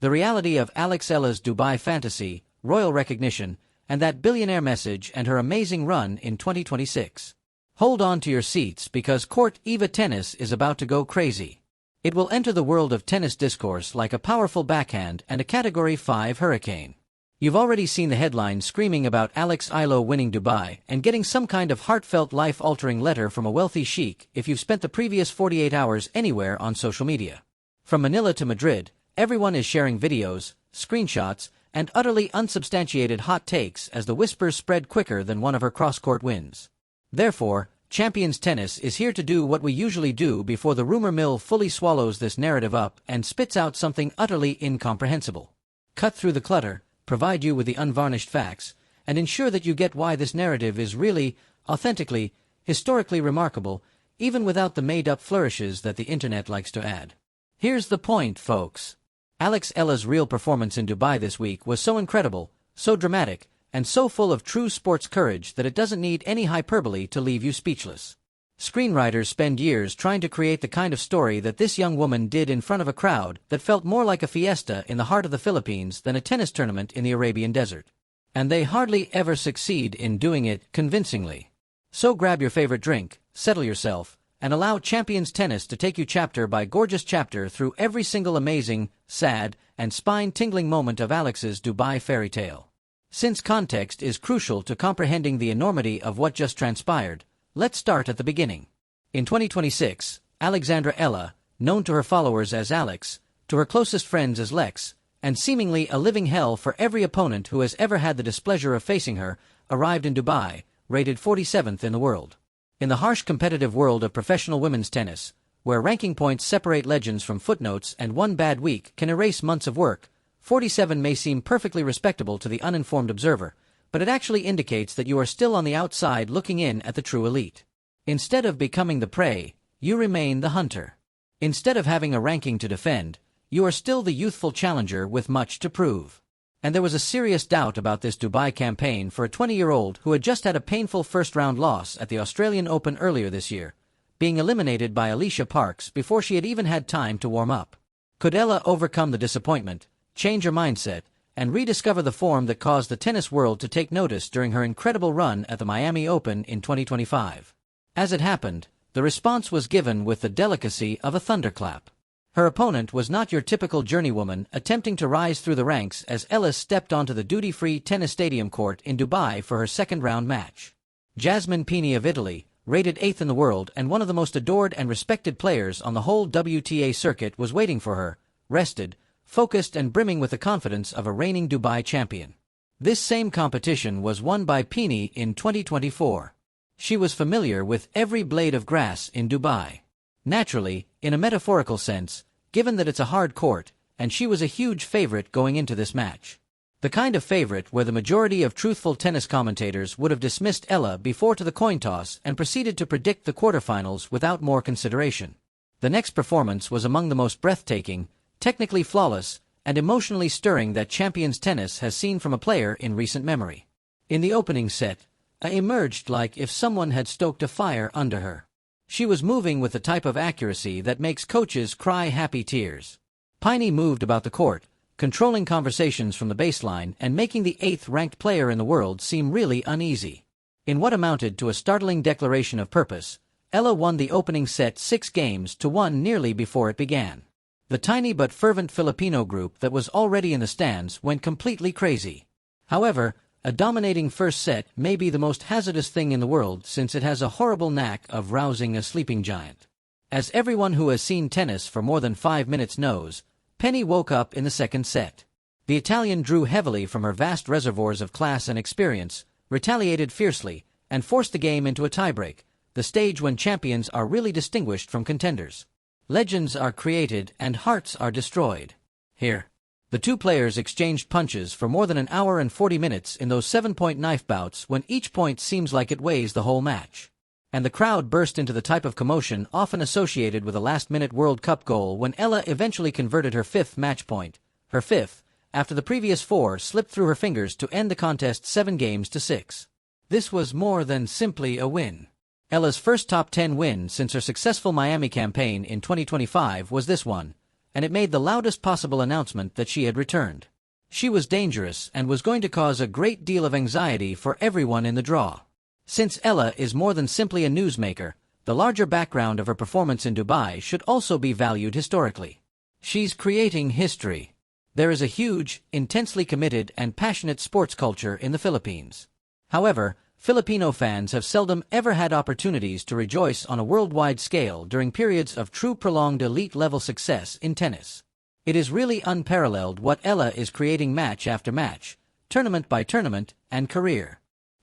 The reality of Alex Eala's Dubai fantasy, royal recognition, and that billionaire message and her amazing run in 2026. Hold on to your seats because Court Eva tennis is about to go crazy. It will enter the world of tennis discourse like a powerful backhand and a Category 5 hurricane. You've already seen the headlines screaming about Alex Eala winning Dubai and getting some kind of heartfelt life-altering letter from a wealthy sheik if you've spent the previous 48 hours anywhere on social media. From Manila to Madrid, everyone is sharing videos, screenshots, and utterly unsubstantiated hot takes as the whispers spread quicker than one of her cross-court wins. Therefore, Champions Tennis is here to do what we usually do before the rumor mill fully swallows this narrative up and spits out something utterly incomprehensible. Cut through the clutter, provide you with the unvarnished facts, and ensure that you get why this narrative is really, authentically, historically remarkable, even without the made-up flourishes that the internet likes to add. Here's the point, folks. Alex Eala's real performance in Dubai this week was so incredible, so dramatic, and so full of true sports courage that it doesn't need any hyperbole to leave you speechless. Screenwriters spend years trying to create the kind of story that this young woman did in front of a crowd that felt more like a fiesta in the heart of the Philippines than a tennis tournament in the Arabian desert. And they hardly ever succeed in doing it convincingly. So grab your favorite drink, settle yourself, and allow Champions Tennis to take you chapter by gorgeous chapter through every single amazing, sad, and spine-tingling moment of Alex's Dubai fairy tale. Since context is crucial to comprehending the enormity of what just transpired, let's start at the beginning. In 2026, Alexandra Eala, known to her followers as Alex, to her closest friends as Lex, and seemingly a living hell for every opponent who has ever had the displeasure of facing her, arrived in Dubai, rated 47th in the world. In the harsh competitive world of professional women's tennis, where ranking points separate legends from footnotes and one bad week can erase months of work, 47 may seem perfectly respectable to the uninformed observer, but it actually indicates that you are still on the outside looking in at the true elite. Instead of becoming the prey, you remain the hunter. Instead of having a ranking to defend, you are still the youthful challenger with much to prove. And there was a serious doubt about this Dubai campaign for a 20-year-old who had just had a painful first-round loss at the Australian Open earlier this year, being eliminated by Alicia Parks before she had even had time to warm up. Could Eala overcome the disappointment, change her mindset, and rediscover the form that caused the tennis world to take notice during her incredible run at the Miami Open in 2025? As it happened, the response was given with the delicacy of a thunderclap. Her opponent was not your typical journeywoman attempting to rise through the ranks as Eala stepped onto the duty-free tennis stadium court in Dubai for her second-round match. Jasmine Pini of Italy, rated 8th in the world and one of the most adored and respected players on the whole WTA circuit, was waiting for her, rested, focused and brimming with the confidence of a reigning Dubai champion. This same competition was won by Pini in 2024. She was familiar with every blade of grass in Dubai. Naturally, in a metaphorical sense, given that it's a hard court, and she was a huge favorite going into this match. The kind of favorite where the majority of truthful tennis commentators would have dismissed Eala before to the coin toss and proceeded to predict the quarterfinals without more consideration. The next performance was among the most breathtaking, technically flawless, and emotionally stirring that Champions Tennis has seen from a player in recent memory. In the opening set, Eala emerged like if someone had stoked a fire under her. She was moving with the type of accuracy that makes coaches cry happy tears. Pini moved about the court, controlling conversations from the baseline and making the 8th-ranked player in the world seem really uneasy. In what amounted to a startling declaration of purpose, Eala won the opening set 6-1 nearly before it began. The tiny but fervent Filipino group that was already in the stands went completely crazy. However, a dominating first set may be the most hazardous thing in the world since it has a horrible knack of rousing a sleeping giant. As everyone who has seen tennis for more than 5 minutes knows, Penny woke up in the second set. The Italian drew heavily from her vast reservoirs of class and experience, retaliated fiercely, and forced the game into a tiebreak, the stage when champions are really distinguished from contenders. Legends are created and hearts are destroyed. Here, the two players exchanged punches for more than an hour and 40 minutes in those 7-point knife bouts when each point seems like it weighs the whole match. And the crowd burst into the type of commotion often associated with a last-minute World Cup goal when Eala eventually converted her 5th match point, her 5th, after the previous 4 slipped through her fingers to end the contest 7-6. This was more than simply a win. Eala's first top 10 win since her successful Miami campaign in 2025 was this one, and it made the loudest possible announcement that she had returned. She was dangerous and was going to cause a great deal of anxiety for everyone in the draw. Since Eala is more than simply a newsmaker, the larger background of her performance in Dubai should also be valued historically. She's creating history. There is a huge, intensely committed and passionate sports culture in the Philippines. However, Filipino fans have seldom ever had opportunities to rejoice on a worldwide scale during periods of true prolonged elite-level success in tennis. It is really unparalleled what Eala is creating match after match, tournament by tournament, and career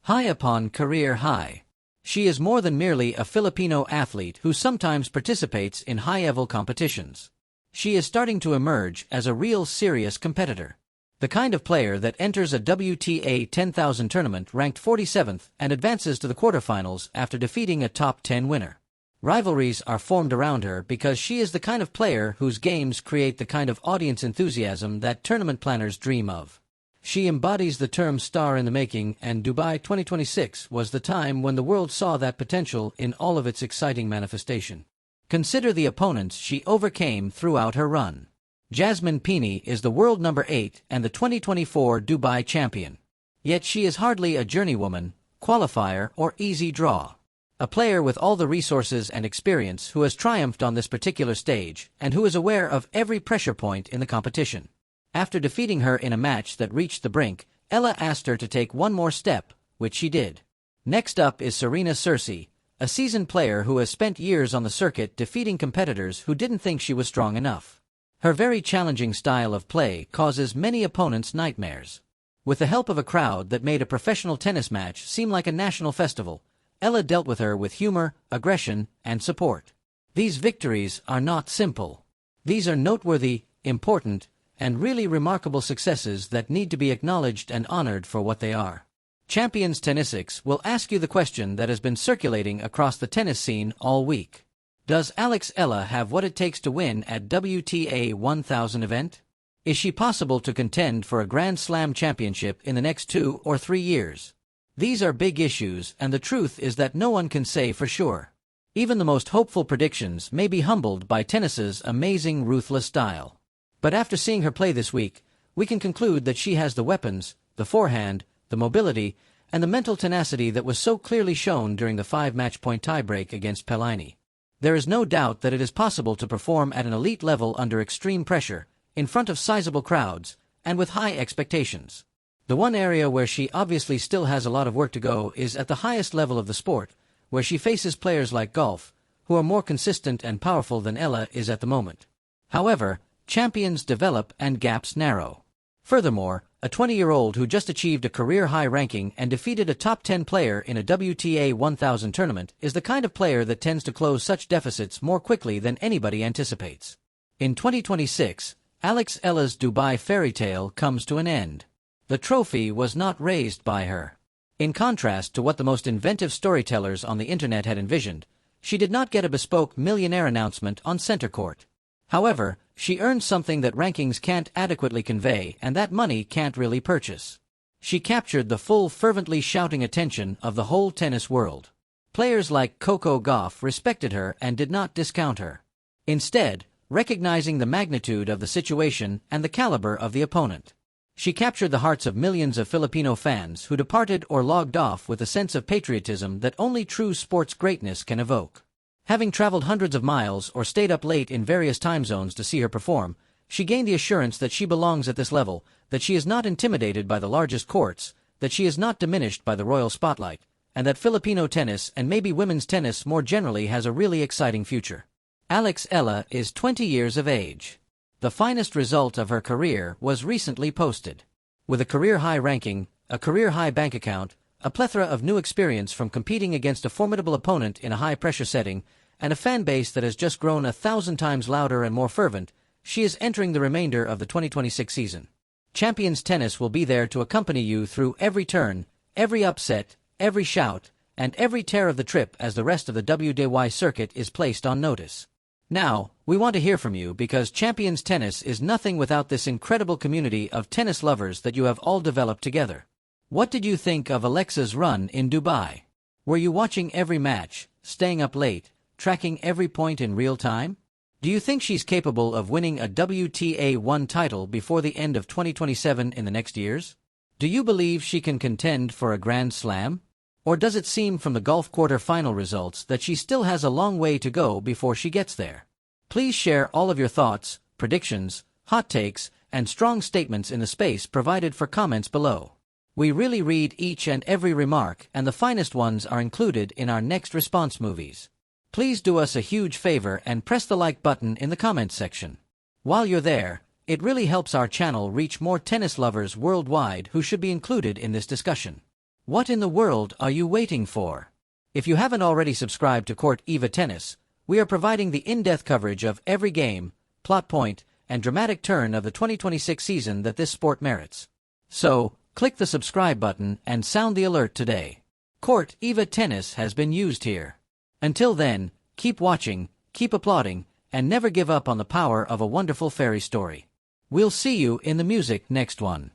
high upon career high. She is more than merely a Filipino athlete who sometimes participates in high-level competitions. She is starting to emerge as a real serious competitor. The kind of player that enters a WTA 10,000 tournament ranked 47th and advances to the quarterfinals after defeating a top 10 winner. Rivalries are formed around her because she is the kind of player whose games create the kind of audience enthusiasm that tournament planners dream of. She embodies the term star in the making, and Dubai 2026 was the time when the world saw that potential in all of its exciting manifestation. Consider the opponents she overcame throughout her run. Jasmine Pini is the world number 8 and the 2024 Dubai champion. Yet she is hardly a journeywoman, qualifier, or easy draw. A player with all the resources and experience who has triumphed on this particular stage and who is aware of every pressure point in the competition. After defeating her in a match that reached the brink, Eala asked her to take one more step, which she did. Next up is Serena Cersei, a seasoned player who has spent years on the circuit defeating competitors who didn't think she was strong enough. Her very challenging style of play causes many opponents nightmares. With the help of a crowd that made a professional tennis match seem like a national festival, Eala dealt with her with humor, aggression, and support. These victories are not simple. These are noteworthy, important, and really remarkable successes that need to be acknowledged and honored for what they are. Champions Tennisics will ask you the question that has been circulating across the tennis scene all week. Does Alex Eala have what it takes to win at WTA 1000 event? Is she possible to contend for a Grand Slam championship in the next 2 or 3 years? These are big issues, and the truth is that no one can say for sure. Even the most hopeful predictions may be humbled by tennis's amazing ruthless style. But after seeing her play this week, we can conclude that she has the weapons, the forehand, the mobility, and the mental tenacity that was so clearly shown during the 5-match-point tiebreak against Pelaini. There is no doubt that it is possible to perform at an elite level under extreme pressure, in front of sizable crowds, and with high expectations. The one area where she obviously still has a lot of work to go is at the highest level of the sport, where she faces players like golf, who are more consistent and powerful than Eala is at the moment. However, champions develop and gaps narrow. Furthermore, a 20-year-old who just achieved a career-high ranking and defeated a top 10 player in a WTA 1000 tournament is the kind of player that tends to close such deficits more quickly than anybody anticipates. In 2026, Alex Eala's Dubai fairy tale comes to an end. The trophy was not raised by her. In contrast to what the most inventive storytellers on the internet had envisioned, she did not get a bespoke millionaire announcement on center court. However, she earned something that rankings can't adequately convey and that money can't really purchase. She captured the full, fervently shouting attention of the whole tennis world. Players like Coco Gauff respected her and did not discount her. Instead, recognizing the magnitude of the situation and the caliber of the opponent. She captured the hearts of millions of Filipino fans who departed or logged off with a sense of patriotism that only true sports greatness can evoke. Having traveled hundreds of miles or stayed up late in various time zones to see her perform, she gained the assurance that she belongs at this level, that she is not intimidated by the largest courts, that she is not diminished by the royal spotlight, and that Filipino tennis and maybe women's tennis more generally has a really exciting future. Alex Eala is 20 years of age. The finest result of her career was recently posted. With a career-high ranking, a career-high bank account, a plethora of new experience from competing against a formidable opponent in a high-pressure setting, and a fan base that has just grown 1,000 times louder and more fervent, she is entering the remainder of the 2026 season. Champions Tennis will be there to accompany you through every turn, every upset, every shout, and every tear of the trip as the rest of the WDY circuit is placed on notice. Now, we want to hear from you because Champions Tennis is nothing without this incredible community of tennis lovers that you have all developed together. What did you think of Alexa's run in Dubai? Were you watching every match, staying up late, tracking every point in real time? Do you think she's capable of winning a WTA1 title before the end of 2027 in the next years? Do you believe she can contend for a Grand Slam? Or does it seem from the golf quarter-final results that she still has a long way to go before she gets there? Please share all of your thoughts, predictions, hot takes, and strong statements in the space provided for comments below. We really read each and every remark, and the finest ones are included in our next response movies. Please do us a huge favor and press the like button in the comments section. While you're there, it really helps our channel reach more tennis lovers worldwide who should be included in this discussion. What in the world are you waiting for? If you haven't already subscribed to Court Eva Tennis, we are providing the in-depth coverage of every game, plot point, and dramatic turn of the 2026 season that this sport merits. So, click the subscribe button and sound the alert today. Court Eva Tennis has been used here. Until then, keep watching, keep applauding, and never give up on the power of a wonderful fairy story. We'll see you in the music next one.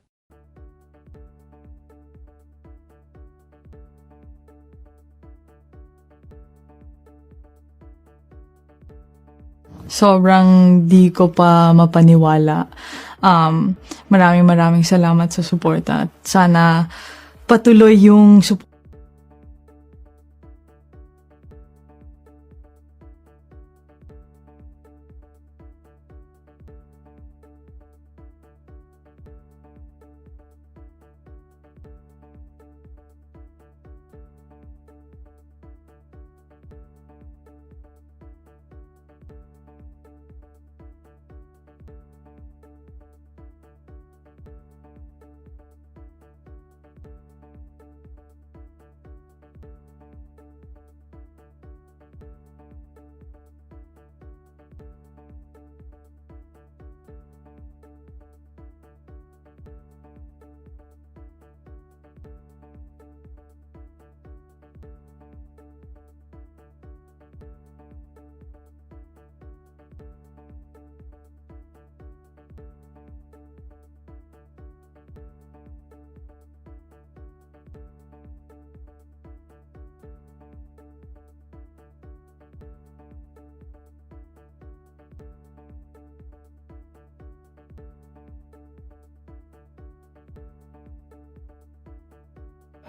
Sobrang di ko pa mapaniwala. Maraming salamat sa suporta. At sana patuloy yung support.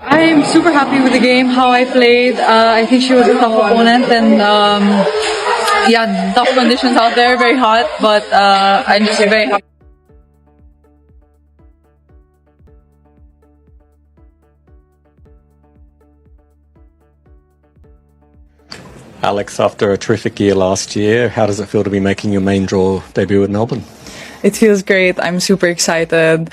I'm super happy with the game, how I played. I think she was a tough opponent, and yeah, tough conditions out there, very hot, but I'm just very happy. Alex, after a terrific year last year, how does it feel to be making your main draw debut in Melbourne? It feels great. I'm super excited.